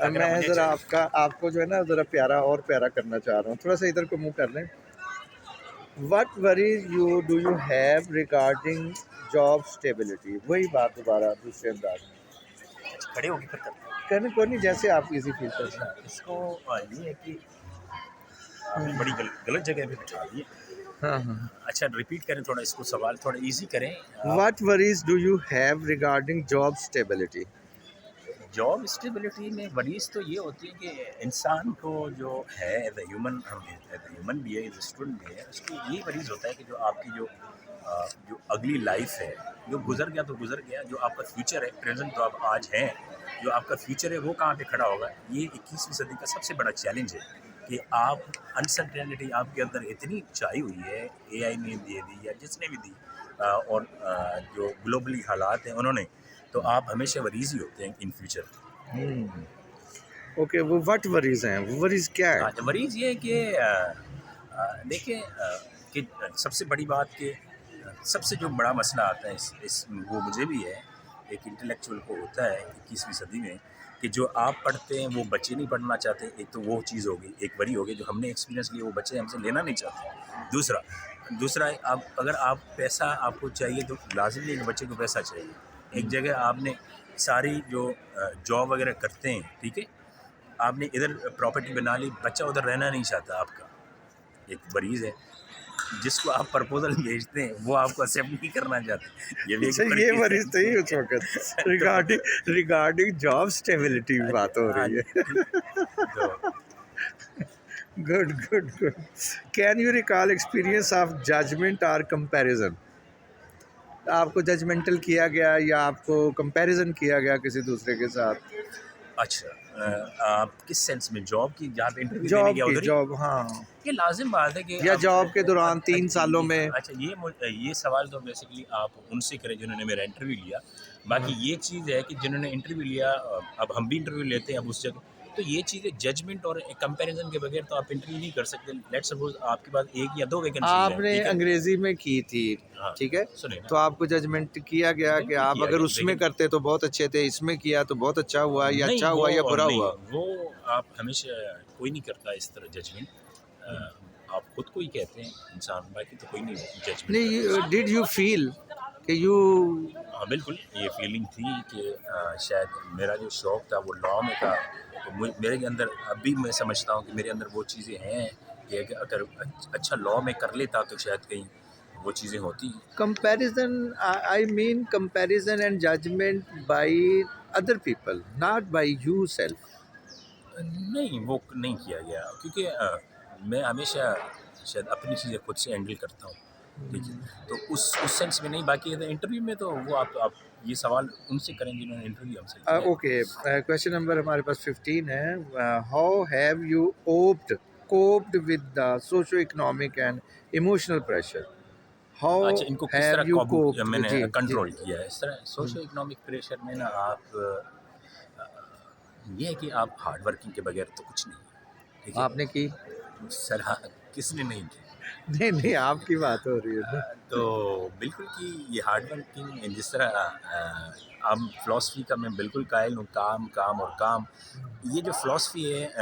लग रहा मैं मुझे ज़रा चाहिए। आपको जो है ना ज़रा प्यारा और प्यारा करना चाह रहा हूँ, थोड़ा सा इधर को मुँह कर लें। What worries you do you have regarding job stability? वही बात दोबारा दूसरे अंदाज में खड़े होगी फिर करते हैं। करने को नहीं, जैसे आप इजी फील करते अच्छा, हैं। इसको ये है कि आपने बड़ी गलत जगह पे बिठा दी है। हाँ हाँ। अच्छा, रिपीट करें थोड़ा, इसको सवाल थोड़ा इजी करें आप। What worries do you have regarding job stability? Job stability में वरीज तो ये होती है कि इंसान को जो है एज ए ह्यूमन, हम एज ए ह्यूमन भी है, एज ए स्टूडेंट भी है, उसको ये वरीज होता है कि जो आपकी जो अगली लाइफ है, जो गुजर गया तो गुजर गया, जो आपका फ्यूचर है, प्रेजेंट जो आप आज हैं, जो आपका फ्यूचर है वो कहाँ पे खड़ा होगा। ये 21वीं सदी का सबसे बड़ा चैलेंज है कि आप अनसर्टेनिटी आपके अंदर इतनी छाई हुई है, एआई ने दे दी या जिसने भी दी, और जो ग्लोबली हालात हैं उन्होंने, तो आप हमेशा वरीज ही होते हैं इन फ्यूचर। ओके, वो व्हाट वरीज हैं, वो वरीज क्या है? वरीज ये है कि देखिए कि सबसे बड़ी बात कि सबसे जो बड़ा मसला आता है इस वो मुझे भी है, एक इंटेलेक्चुअल को होता है 21वीं सदी में, कि जो आप पढ़ते हैं वो बच्चे नहीं पढ़ना चाहते। एक तो वो चीज़ होगी, एक वरी होगी जो हमने एक्सपीरियंस लिया वो बच्चे हमसे लेना नहीं चाहते। दूसरा दूसरा आप अगर आप पैसा आपको चाहिए तो लाजिम नहीं है कि बच्चे को पैसा चाहिए। एक जगह आपने सारी जो जॉब वगैरह करते हैं, ठीक है, आपने इधर प्रॉपर्टी बना ली, बच्चा उधर रहना नहीं चाहता आपका, एक मरीज़ है जिसको आप प्रपोजल भेजते हैं वो आपको एक्सेप्ट नहीं करना चाहते। ये भी अच्छा, एक ये बड़ी वरीज थी उस वक्त रिगार्डिंग रिगार्डिंग जॉब स्टेबिलिटी की बात हो हाँ रही जी, है। तो good good good. Can you recall experience of judgement और कंपैरिजन? आपको जजमेंटल किया गया या आपको कंपैरिजन किया गया किसी दूसरे के साथ? अच्छा, आप किस सेंस में, जॉब की जहाँ पे इंटरव्यू देने जॉब गया की, उधर ही? जॉब, हाँ, ये लाजिम बात है कि या अब जॉब के दौरान 3 सालों में। अच्छा ये सवाल तो बेसिकली आप उनसे करें जिन्होंने मेरा इंटरव्यू लिया। बाकी ये चीज़ है कि जिन्होंने इंटरव्यू लिया, अब हम भी इंटरव्यू लेते हैं अब उस जगह, तो ये चीज़ें जजमेंट और कंपैरिजन के बगैर तो आप इंटरव्यू नहीं कर सकते। लेट्स सपोज आपके पास 1 या 2 वैकेंसीज हैं, आपने ठीक है? अंग्रेजी में की थी, हाँ, ठीक है, सुनिए तो ना, आपको जजमेंट किया गया कि बिल्कुल आप किया अगर गया, उसमें लेकिन करते तो बहुत अच्छे थे, इसमें किया तो बहुत अच्छा हुआ, या नहीं अच्छा वो हुआ या बुरा नहीं, हुआ? वो आप हमेशा कोई नहीं करता इस तरह जजमेंट। आप खुद को ही कहते हैं इंसान, बाकी तो कोई नहीं जजमेंट नहीं, करता। डिड यू फील कि यू हाँ बिल्कुल, ये फीलिंग थी कि शायद मेरा जो शौक़ था वो लॉ में था, तो मेरे अंदर अभी मैं समझता हूँ कि मेरे अंदर वो चीज़ें हैं कि अगर अच्छा लॉ में कर लेता तो शायद कहीं वो चीज़ें होती। Comparison, I mean comparison and judgement by other people, not by yourself. नहीं, वो नहीं किया गया क्योंकि मैं हमेशा शायद अपनी चीज़ें खुद से हैंडल करता हूँ, ठीक है? तो उस सेंस में नहीं, बाकी इंटरव्यू में तो वो आप ये सवाल उनसे करें जिन्होंने इंटरव्यू हमसे किया है। ओके, क्वेश्चन नंबर हमारे पास 15 है। How have you coped with the socio economic and emotional pressure? How अच्छा, इनको किस हैव तरह यू काबू कोप्ड? मैंने जी जी। कंट्रोल किया है, इस तरह सोशो इकोनॉमिक प्रेशर में ना आप ये है कि आप हार्ड वर्किंग के बगैर तो कुछ नहीं है, ठीक है? आपने की? सर हाँ, किसने नहीं की? नहीं नहीं, आपकी बात हो रही है ना। तो बिल्कुल कि ये हार्ड वर्किंग जिस तरह अब फ़िलासफ़ी का मैं बिल्कुल कायल हूँ, काम, काम और काम। ये जो फ़िलासफ़ी है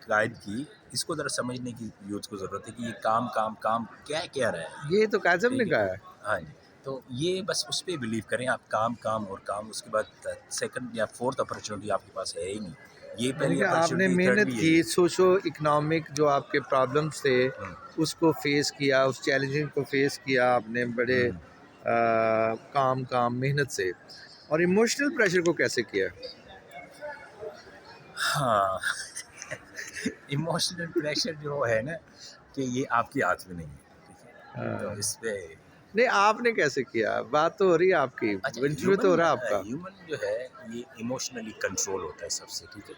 कायद की, इसको ज़रा समझने की यूथ को ज़रूरत है कि ये काम, काम, काम क्या कह रहा है, ये तो काज़म ने ठीक है? कहा है। हाँ जी, तो ये बस उस पे बिलीव करें आप, काम, काम और काम, उसके बाद सेकंड या फोर्थ अपॉर्चुनिटी आपके पास है ही नहीं। ये यानी पहली कि आपने अपॉर्चुनिटी, थर्ड मेहनत भी की, यही है। सोशो इकोनॉमिक जो आपके प्रॉब्लम्स थे हुँ, उसको फेस किया, उस चैलेंजिंग को फेस किया आपने बड़े हुँ, काम मेहनत से। और इमोशनल प्रेशर को कैसे किया? हाँ। इमोशनल प्रेशर जो है ना कि ये आपके हाथ में नहीं है, ठीक है? तो हाँ। इस पे नहीं, आपने कैसे किया? बात तो हो रही है आपकी, अच्छा, इंटरव्यू तो हो रहा है आपका। ह्यूमन जो है ये इमोशनली कंट्रोल होता है सबसे, ठीक है?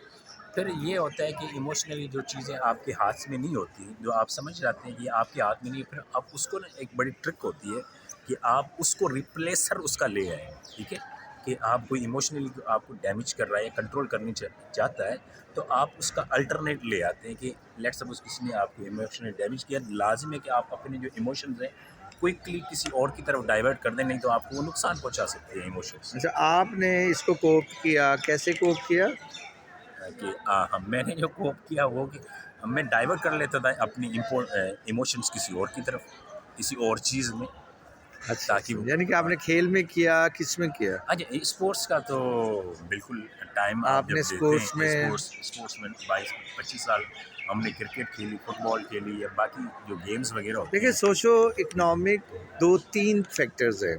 फिर ये होता है कि इमोशनली जो चीज़ें आपके हाथ में नहीं होती, जो आप समझ जाते हैं कि आपके हाथ में नहीं है, फिर आप उसको ना, एक बड़ी ट्रिक होती है कि आप उसको रिप्लेसर उसका ले आएँ, ठीक है? कि आप कोई इमोशनली आपको डैमेज कर रहा है या कंट्रोल करनी चाहता है, तो आप उसका अल्टरनेट ले आते हैं कि लेट्स सपोज़ किसी ने आपको इमोशनली डैमेज किया, लाज़िम है कि आप अपने जो इमोशंस हैं क्विकली किसी और की तरफ डाइवर्ट कर दें, नहीं तो आपको वो नुकसान पहुंचा सकते हैं इमोशंस। अच्छा, आपने इसको कोप किया, कैसे कोप किया? कि मैंने जो कोप किया वो कि मैं डाइवर्ट कर लेता था अपनी इमोशंस किसी और की तरफ, किसी और चीज़ में, अच्छा ताकि अच्छा, यानी कि आपने खेल में किया, किस में किया? अच्छा स्पोर्ट्स का तो बिल्कुल टाइम आप जब आपने देते स्पोर्ट्स हैं, में, स्पोर्ट्स में 22-25 साल हमने क्रिकेट खेली, फुटबॉल खेली या बाकी जो गेम्स वगैरह होते देखिए, हैं। सोशो इकोनॉमिक 2-3 फैक्टर्स हैं।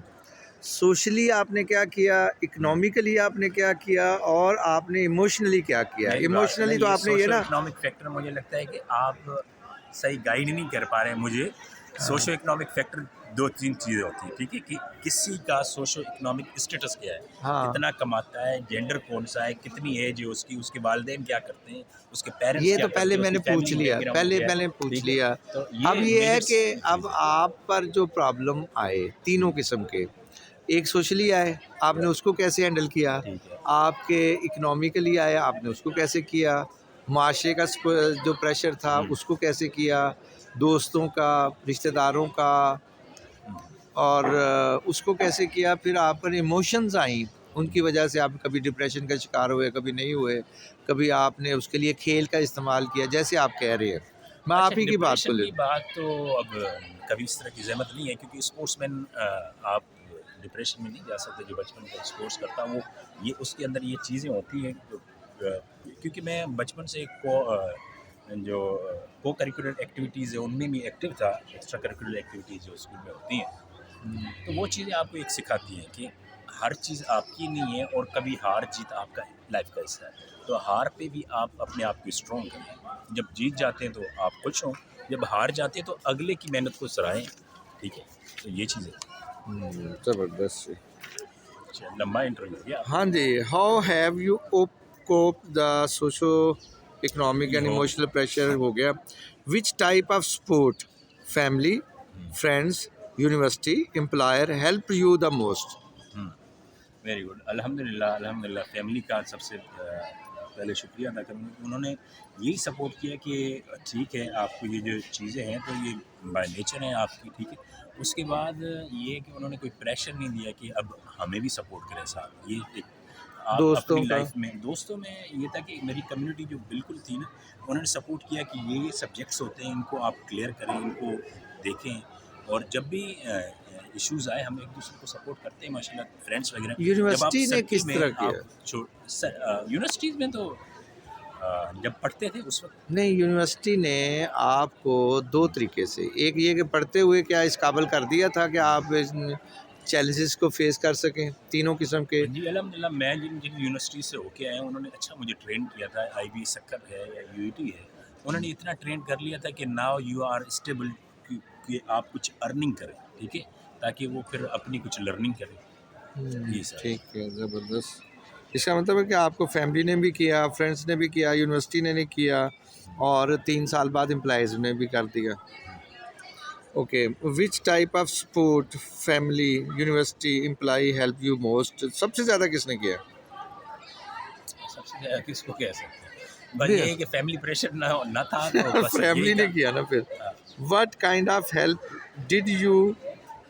सोशली आपने क्या किया, हम्म, इकोनॉमिकली आपने क्या किया, और आपने इमोशनली क्या किया? मेरी बात सुने, इमोशनली तो ये आपने ये सोशो ना, इकोनॉमिक फैक्टर मुझे लगता है कि आप सही गाइड नहीं कर पा रहे हैं मुझे। सोशो इकोनॉमिक फैक्टर 2-3 चीज़ें होती हैं, ठीक है, कि किसी का सोशो इकोनॉमिक स्टेटस क्या है, हाँ, कितना कमाता है, जेंडर कौन सा है, कितनी एज है उसकी, उसके वालिदैन क्या करते हैं, उसके पेरेंट्स ये क्या तो पहले करते हैं, मैंने उसकी पूछ फैमिली लिया, बैकग्राउंड पहले क्या है, मैंने पूछ ठीक है। लिया। तो अब ये ये है मेजर कि अब चीज़ है। आप पर जो प्रॉब्लम आए तीनों किस्म के, एक सोशली आए, आपने उसको कैसे हैंडल किया? ठीक है। आपके इकोनॉमिकली आया, आपने उसको कैसे किया? माशरे का जो प्रेशर था हुँ, उसको कैसे किया? दोस्तों का, रिश्तेदारों का, हुँ। और उसको कैसे किया? फिर आप पर इमोशंस आई, उनकी वजह से आप कभी डिप्रेशन का शिकार हुए, कभी नहीं हुए, कभी आपने उसके लिए खेल का इस्तेमाल किया, जैसे आप कह रहे हैं। मैं अच्छा, आप ही की बात को डिप्रेशन ले की बात तो अब कभी इस तरह की ज़हमत नहीं है, क्योंकि स्पोर्ट्समैन आप डिप्रेशन में नहीं जा सकते। जो बचपन से स्पोर्ट्स करता है वो, ये उसके अंदर ये चीज़ें होती हैं क्योंकि मैं बचपन से जो को करिकुलर एक्टिविटीज़ है उनमें भी एक्टिव था। एक्स्ट्रा करिकुलर एक्टिविटीज़ जो स्कूल में होती हैं, तो वो चीज़ें आपको एक सिखाती हैं कि हर चीज़ आपकी नहीं है, और कभी हार जीत आपका लाइफ का हिस्सा है। तो हार पे भी आप अपने आप को स्ट्रॉन्ग करें। जब जीत जाते हैं तो आप खुश हों, जब हार जाते हैं तो अगले की मेहनत को सराहें, ठीक है। तो ये चीज़ें, ज़बरदस्त। अच्छा, लंबा इंटरव्यू हो गया आपका। हाँ जी, how have you cope the socio economic जी एंड हो। इमोशनल प्रेशर हो गया? Which type of support, family, friends, university, employer help you the most? Very good. अल्हम्दुलिल्लाह, अल्हम्दुलिल्लाह फैमिली का सबसे पहले शुक्रिया अदा करूँगा कि उन्होंने यही सपोर्ट किया कि ठीक है, आपको ये जो चीज़ें हैं तो ये बाय नेचर हैं आपकी, ठीक है। उसके बाद ये है कि उन्होंने कोई प्रेशर नहीं दिया कि अब हमें भी सपोर्ट करें साथ। ये एक आप दोस्तों अपनी का? लाइफ में, दोस्तों में ये था कि मेरी कम्युनिटी जो बिल्कुल थी ना, उन्होंने सपोर्ट किया कि ये सब्जेक्ट्स होते हैं, इनको आप क्लियर करें, इनको देखें, और जब भी इश्यूज़ आए हम एक दूसरे को सपोर्ट करते हैं माशाल्लाह, फ्रेंड्स वगैरह। जब आप यूनिवर्सिटी ने सर्किल किस तरह में किया? आप यूनिवर्सिटीज़ में तो जब पढ़ते थे उस वक्त। नहीं, यूनिवर्सिटी ने आपको दो तरीके से, एक ये कि पढ़ते हुए क्या इस काबिल कर दिया था कि आप इन चैलेंजेस को फेस कर सकें, तीनों किस्म के? जी अल्हम्दुलिल्लाह, मैं जिन जिन यूनिवर्सिटी से होके आया हूँ उन्होंने अच्छा मुझे ट्रेन किया था। आईबी सक्कर है या यूईटी है, उन्होंने इतना ट्रेन कर लिया था कि नाउ यू आर स्टेबल, कि आप कुछ अर्निंग करें, ठीक है, ताकि वो फिर अपनी कुछ लर्निंग करें। जी सर। ठीक है, ज़बरदस्त। इसका मतलब है कि आपको फैमिली ने भी किया, फ्रेंड्स ने भी किया, यूनिवर्सिटी ने नहीं किया, और 3 साल बाद एम्प्लॉइज़ ने भी कर दिया। Okay, which type of support, family, university, employee help you most? सबसे ज़्यादा किसने किया? सबसे ज़्यादा किसको कह सकते हैं, बस भैया ये है कि फैमिली प्रेशर ना था तो बस यही फैमिली ने था। किया ना फिर। हाँ। What kind of help did you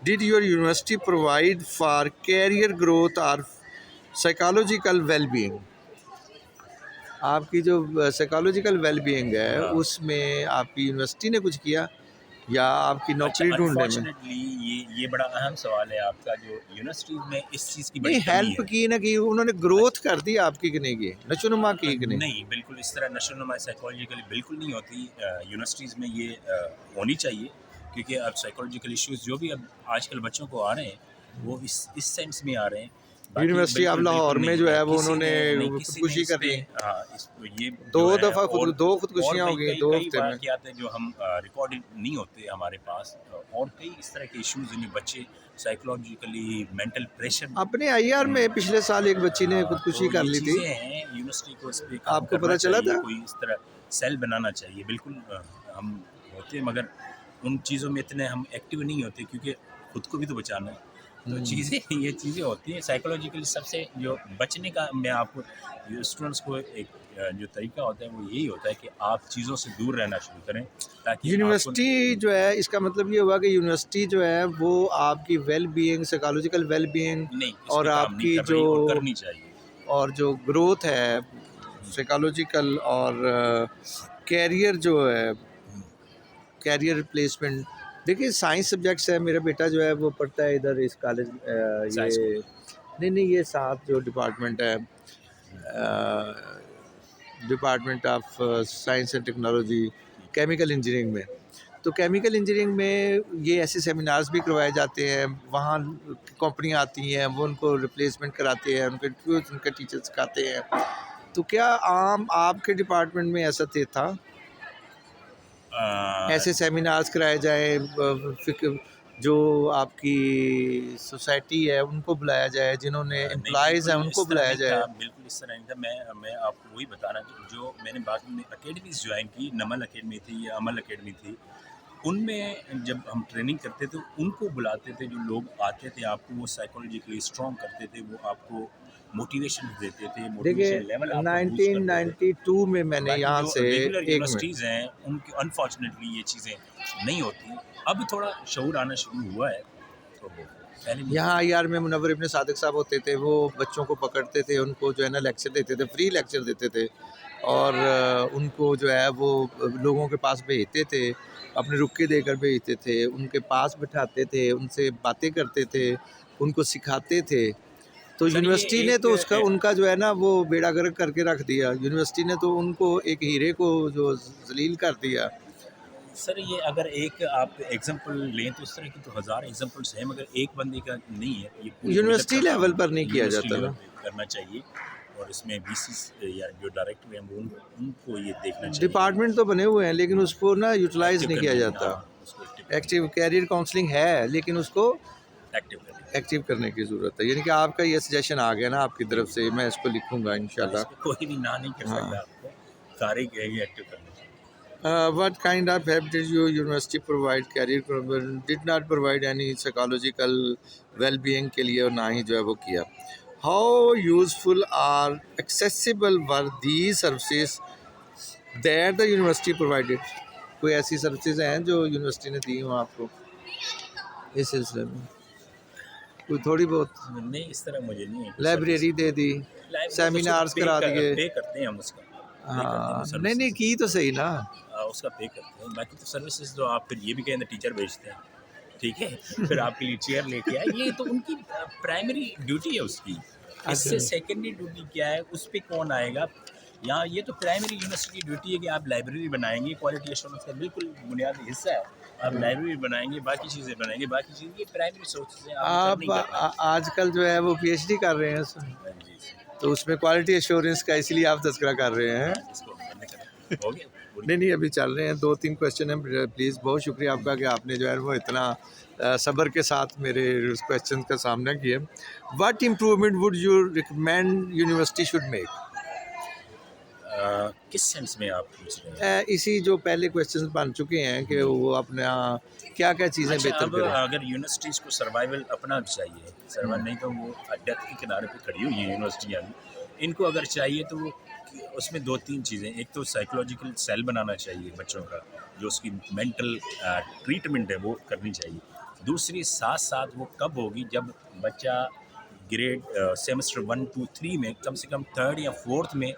did your university provide for career growth और साइकोलॉजिकल वेलबीइंग? आपकी जो साइकोलॉजिकल वेलबीइंग है हाँ। उसमें आपकी यूनिवर्सिटी ने कुछ किया, या आपकी अच्छा, नौकरी ढूंढने में? अनफॉर्चुनेटली ये बड़ा अहम सवाल है आपका, जो यूनिवर्सिटीज़ में इस चीज़ की बड़ी नहीं, कमी हेल्प है। की ना की, उन्होंने ग्रोथ कर दी आपकी कि नहीं की, नशोनुमा की कि नहीं? नहीं, बिल्कुल इस तरह नशोनुमा साइकोलॉजिकली बिल्कुल नहीं होती। यूनिवर्सिटीज़ में ये होनी चाहिए, क्योंकि अब साइकोलॉजिकल इश्यूज़ जो भी अब आजकल बच्चों को आ रहे हैं, वो इस सेंस में आ रहे हैं। बाकी यूनिवर्सिटी ऑफ बिल्कुल, बिल्कुल लाहौर में नहीं जो है, है वो किसी उन्होंने ने नहीं, किसी ने खुदकुशी इस कर पे, ली। हाँ, इस ये दो जो है, दफ़ा खुद दो और खुदकुशियाँ हो भी गई कई 2 कई हफ्ते में। वाक़यात हैं जो हम रिकॉर्डेड नहीं होते हमारे पास, और कई इस तरह के इश्यूज़ जिन्हें बच्चे साइकोलॉजिकली मेंटल प्रेशर। अपने आईआर में पिछले साल एक बच्ची ने हाँ, खुदकुशी तो कर ये ली थी, चीज़ें हैं, यूनिवर्सिटी को इस पे काम आपको करना पता चला चाहिए, था? कोई इस तरह सेल बनाना चाहिए। बिल्कुल हम होते हैं, मगर उन चीज़ों में इतने हम एक्टिव नहीं होते, क्योंकि खुद को भी तो बचाना है। तो चीज़ें ये चीज़ें होती हैं साइकोलॉजिकली। सबसे जो बचने का मैं आपको, स्टूडेंट्स को एक जो तरीका होता है वो यही होता है कि आप चीज़ों से दूर रहना शुरू करें, ताकि आपको यूनिवर्सिटी जो है, इसका मतलब ये हुआ कि यूनिवर्सिटी जो है वो आपकी well being, psychological well being, नहीं, इस और पे काम नहीं आपकी कर जो रही, और करनी चाहिए। ग्रोथ है साइकोलॉजिकल, और कैरियर जो है, कैरियर प्लेसमेंट। देखिए, साइंस सब्जेक्ट्स है, मेरा बेटा जो है वो पढ़ता है इधर इस कॉलेज, साइंस को। ये नहीं नहीं, ये साथ जो डिपार्टमेंट है, department of science and technology, chemical engineering में। तो केमिकल इंजीनियरिंग में ये ऐसे सेमिनार्स भी करवाए जाते हैं, वहाँ कंपनियाँ आती हैं, वो उनको रिप्लेसमेंट कराते हैं, उनके इंटरव्यूज, उनके टीचर सिखाते हैं। तो क्या आम आपके डिपार्टमेंट में ऐसा था? ऐसे सेमिनार्स कराए जाए, जो आपकी सोसाइटी है उनको बुलाया जाए, जिन्होंने नहीं, एम्प्लॉयज़ हैं बिल्कुल उनको इस तरह बुलाया नहीं था, जाए। बिल्कुल इस तरह नहीं था। मैं आपको वही बता रहा हूँ, जो मैंने बाद में अकेडमीज़ जॉइन की, नमल अकेडमी थी या अमल अकेडमी थी, उनमें जब हम ट्रेनिंग करते थे उनको बुलाते थे, जो लोग आते थे आपको वो साइकोलॉजिकली स्ट्रॉन्ग करते थे, वो आपको मोटिवेशन देते थे, देखिए, मोटिवेशन लेवल आपका बूस्ट करते थे। 1992 में मैंने बाकी यहाँ जो से, रेगुलर 1 मिनट, यूनिवर्सिटीज़ हैं उनकी अनफॉर्चुनेटली ये चीज़ें नहीं होती। अब थोड़ा शऊर आना शुरू हुआ है, तो पहले नहीं यहाँ था। आईआर में मुनव्वर इब्न सादिक साहब होते थे, वो बच्चों को पकड़ते थे, उनको जो है ना लेक्चर देते थे, फ्री लेक्चर देते थे, और उनको जो है वो लोगों के पास भेजते थे, अपने रुक्के देकर भेजते थे, उनके पास बिठाते थे, उनसे बातें करते थे, उनको सिखाते थे। तो सर ये यूनिवर्सिटी ने एक तो उसका उनका जो है ना वो बेड़ा गर्क करके रख दिया। यूनिवर्सिटी ने तो उनको एक हीरे को जो जलील कर दिया। सर ये अगर एक आप एग्जांपल लें तो इस तरह की तो हज़ार एग्जांपल्स हैं, मगर एक बंदे का नहीं है, ये पूरी मिलत यूनिवर्सिटी का काम लेवल पर नहीं किया यूनिवर्सिटी जाता लेवल ना। पे करना चाहिए। और इसमें वीसीस या जो डायरेक्टर हैं वो उनको ये देखना चाहिए, डिपार्टमेंट तो बने हुए हैं, लेकिन उसको ना यूटिलाइज एक्टिव नहीं किया करने, जाता। हाँ, उसको एक्टिव करने, एक्टिव कैरियर काउंसलिंग है, लेकिन उसको एक्टिव करने। एक्टिव करने की ज़रूरत है। यानी कि आपका ये सजेशन आ गया ना आपकी जी तरफ जी, से, मैं इसको लिखूंगा हाँ, इस इंशाल्लाह। पे कोई भी ना नहीं कर हाँ। सकता आपको, सारे कहेंगे एक्टिव करने। What kind of help did your university provide career did not provide any psychological well-being के लिए, और ना ही जो है वो किया। How useful or accessible were these services that the university provided? कोई ऐसी सर्विसेज हैं जो यूनिवर्सिटी ने दी हो आपको इस सिलसिले में? कोई थोड़ी बहुत? नहीं, इस तरह मुझे नहीं है कि लाइब्रेरी दे दी, लाइव सेमिनार्स करा दिए। पे करते हैं हम उसका, पे करते हैं वो हाँ, नहीं नहीं, सर्विसेज, की तो सही ना। उसका पे करते हैं। बाकी तो सर्विसेज तो आप फिर ये भी कहें टीचर भेजते हैं, ठीक है, फिर आपके लिए चेयर लेके आए, ये तो उनकी प्राइमरी ड्यूटी है उसकी। इससे अच्छा, सेकेंडरी ड्यूटी क्या है, उस पर कौन आएगा? यहाँ ये तो प्राइमरी यूनिवर्सिटी की ड्यूटी है कि आप लाइब्रेरी बनाएंगे, क्वालिटी एश्योरेंस का बिल्कुल बुनियादी हिस्सा है। आप लाइब्रेरी बनाएंगे, बाकी चीज़ें बनाएंगे, बाकी चीज़ें ये प्राइमरी सोर्सेज हैं, आपको आप करनी करना आजकल जो है वो पीएचडी कर रहे हैं है। जी जी, तो उसमें क्वालिटी एश्योरेंस का इसलिए आप तज़किरा कर रहे हैं। हाँ, इसको करने करना हो गया पूरी। नहीं नहीं, अभी चल रहे हैं, 2-3 क्वेश्चन हैं। प्लीज़, बहुत शुक्रिया आपका कि आपने जो है वो इतना सब्र के साथ मेरे क्वेश्चन का सामना किया। What improvement would you recommend university should make? किस सेंस में आप पूछ रहे हैं? इसी जो पहले क्वेश्चन बन चुके हैं कि वो अपना क्या क्या चीज़ें अच्छा, बेहतर अब करें। अगर यूनिवर्सिटीज़ को सर्वाइवल अपना चाहिए, सर्वाइवल नहीं तो वो डेथ के किनारे पे खड़ी हुई हैं यूनिवर्सिटियाँ भी। इनको अगर चाहिए तो वो उसमें 2-3 चीज़ें, एक तो साइकोलॉजिकल सेल बनाना चाहिए बच्चों का, जो उसकी मेंटल ट्रीटमेंट है वो करनी चाहिए। दूसरी, साथ साथ वो कब होगी, जब बच्चा ग्रेड सेमेस्टर 1, 2, 3 में कम से कम 3rd या 4th में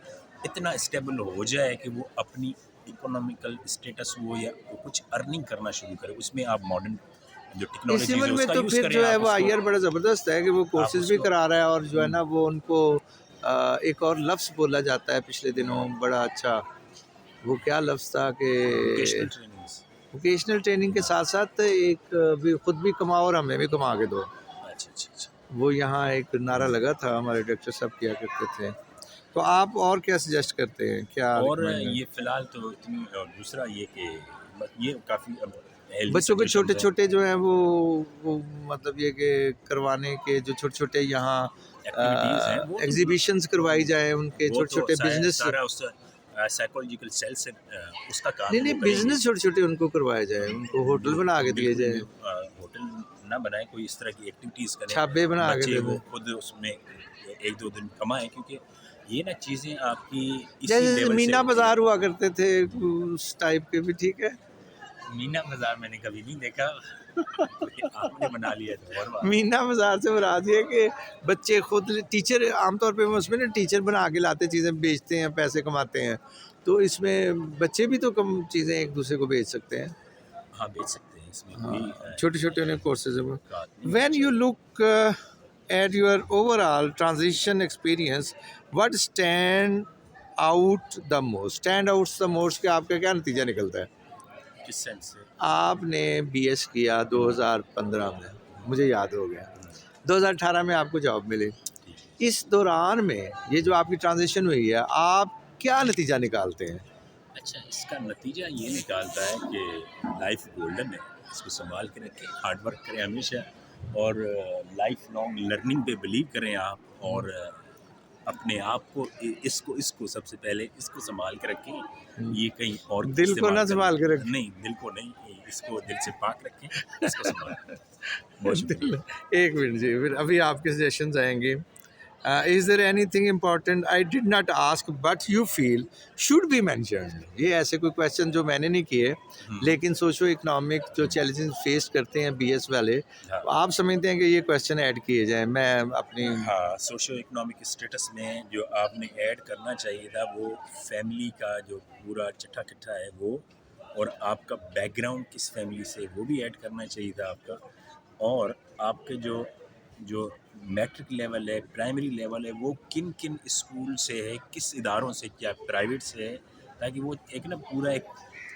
इतना स्टेबल हो जाए कि वो अपनी इकोनॉमिकल स्टेटस हो या वो कुछ अर्निंग करना शुरू करे। उसमें आप मॉडर्न जो इस टेक्नोलॉजीज है उम्र में उसका तो यूज़ फिर करें, जो है आप वो उसको, आईआर बड़ा ज़बरदस्त है कि वो कोर्सेज भी उसको करा रहा है, और जो है ना वो उनको एक और लफ्ज़ बोला जाता है पिछले दिनों बड़ा अच्छा, वो क्या लफ्ज़ था कि वोकेशनल ट्रेनिंग्स। वोकेशनल ट्रेनिंग के साथ साथ एक भी खुद भी कमाओ और हमें भी कमा के दो। अच्छा अच्छा अच्छा। वो यहाँ एक नारा लगा था, हमारे डायरेक्टर साहब किया करते थे। तो आप और क्या सजेस्ट करते हैं, क्या और रिकमेंड है? ये फ़िलहाल तो इतनी, और दूसरा ये कि ये काफ़ी अब हेल्दी बच्चों के छोटे सजेशंस हैं, छोटे जो हैं वो मतलब ये कि करवाने के जो छोटे छोटे यहाँ एक्टिविटीज़ हैं, वो तो एग्जीबिशंस करवाई जाए, उनके वो छोटे तो छोटे बिजनेस। सारा उस साइकोलॉजिकल सेल से उसका काम नहीं है, नहीं, वो करेंगे। बिजनेस छोटे छोटे उनको करवाए जाए, उनको होटल बना के दिए बिल्कुल जाए, भी होटल ना बनाए, कोई इस तरह की एक्टिविटीज़ करें, छापे बना के बच्चे दे वो दें। खुद उसमें 1-2 दिन कमाएं, क्योंकि ये ना चीज़ें आपकी इसी जैसे लेवल से मीना होती बाजार हैं। हुआ करते थे, उस टाइप के भी ठीक है। मीना बाजार मैंने कभी नहीं देखा, आपने बना लिया तो और बात। मीना बाजार से मुराद ये कि बच्चे खुद, टीचर आमतौर पे उसमें ना टीचर बना के लाते, चीज़ें बेचते हैं, पैसे कमाते हैं। तो इसमें बच्चे भी तो कम चीज़ें एक दूसरे को बेच सकते हैं। हाँ, बेच सकते हैं, इसमें कोई हाँ, छोटे छोटे उन्हें कोर्सेज में। बात नहीं। When you look at your overall transition experience, what stand out the most कि आपका क्या नतीजा निकलता है? किस सेंस से? आपने बीएस किया 2015 में, मुझे याद हो गया। 2018 में आपको जॉब मिली। इस दौरान में ये जो आपकी ट्रांजिशन हुई है, आप क्या नतीजा निकालते हैं? अच्छा, इसका नतीजा ये निकालता है कि लाइफ गोल्डन है, इसको संभाल के रखें, हार्ड वर्क करें हमेशा और लाइफ लॉन्ग लर्निंग पे बिलीव करें आप और अपने आप को इसको इसको सबसे पहले इसको संभाल के रखें। ये कहीं और दिल को इस्तेमाल ना संभाल के रखें। नहीं, दिल को नहीं, इसको दिल से पाक रखें, इसको संभाल बहुत शुक्रिया। एक मिनट जी, फिर अभी आपके सजेशंस आएंगे। Is there anything important I did not ask but you feel should be mentioned? ये ऐसे कोई क्वेश्चन जो मैंने नहीं किए, लेकिन सोशो इकोनॉमिक जो चैलेंजेस फेस करते हैं बीएस वाले, हाँ। आप समझते हैं कि ये क्वेश्चन ऐड किए जाएं? मैं अपनी हाँ, सोशो इकोनॉमिक स्टेटस में जो आपने ऐड करना चाहिए था वो फैमिली का जो पूरा चिट्ठा किट्ठा है वो, और आपका बैकग्राउंड किस फैमिली से वो भी ऐड करना चाहिए था आपका, और आपके जो जो मैट्रिक लेवल है, प्राइमरी लेवल है, वो किन किन स्कूल से है, किस इदारों से, क्या प्राइवेट से है, ताकि वो एक ना पूरा एक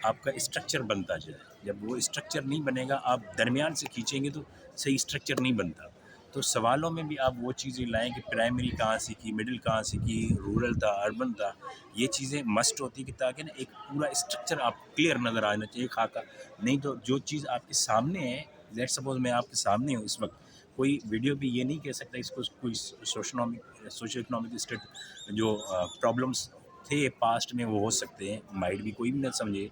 आपका स्ट्रक्चर बनता जाए। जब वो स्ट्रक्चर नहीं बनेगा, आप दरमियान से खींचेंगे तो सही स्ट्रक्चर नहीं बनता। तो सवालों में भी आप वो चीज़ें लाएँ कि प्राइमरी कहाँ से की, मिडिल कहाँ से की, रूरल था, अर्बन था, ये चीज़ें मस्ट होती कि ताकि ना एक पूरा स्ट्रक्चर आप क्लियर नज़र आना चाहिए खाका। नहीं तो जो चीज़ आपके सामने है, लेट्स सपोज मैं आपके सामने हूँ इस वक्त, कोई वीडियो भी ये नहीं कह सकता इसको कोई सोशो इकोनॉमिक स्टेट जो प्रॉब्लम्स थे पास्ट में वो हो सकते हैं, माइट भी कोई भी ना समझे,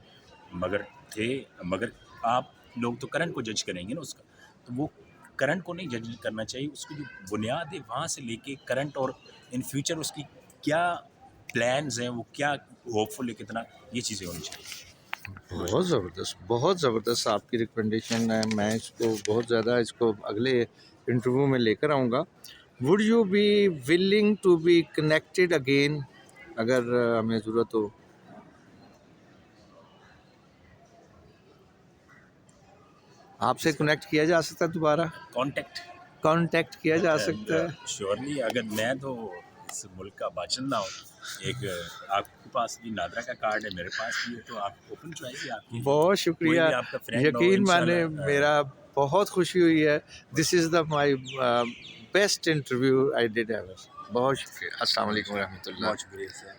मगर थे, मगर आप लोग तो करंट को जज करेंगे ना उसका, तो वो करंट को नहीं जज करना चाहिए, उसकी जो बुनियाद है वहाँ से लेके करंट और इन फ्यूचर उसकी क्या प्लान्स हैं, वो क्या होपफुल है, कितना, ये चीज़ें होनी चाहिए। बहुत ज़बरदस्त आपकी रिकमेंडेशन है। मैं इसको बहुत ज़्यादा इसको अगले इंटरव्यू में लेकर आऊँगा। Would you be willing to be connected again, अगर हमें ज़रूरत हो? आपसे कनेक्ट किया जा सकता है दोबारा? कांटेक्ट किया जा सकता है? श्योरली, अगर मैं तो इस मुल्क का बाशिंदा हूँ, एक आपके पास भी नादरा का कार्ड है, मेरे पास भी है, तो आप ओपन चॉइस है आपकी। बहुत शुक्रिया, कोई भी आपका फ्रेंड हो, यकीन माने इंशाल्लाह, मेरा बहुत खुशी हुई है। This is the my best interview I did ever. बहुत शुक्रिया। अस्सलाम वालेकुम रहमतुल्लाह। बहुत शुक्रिया सर।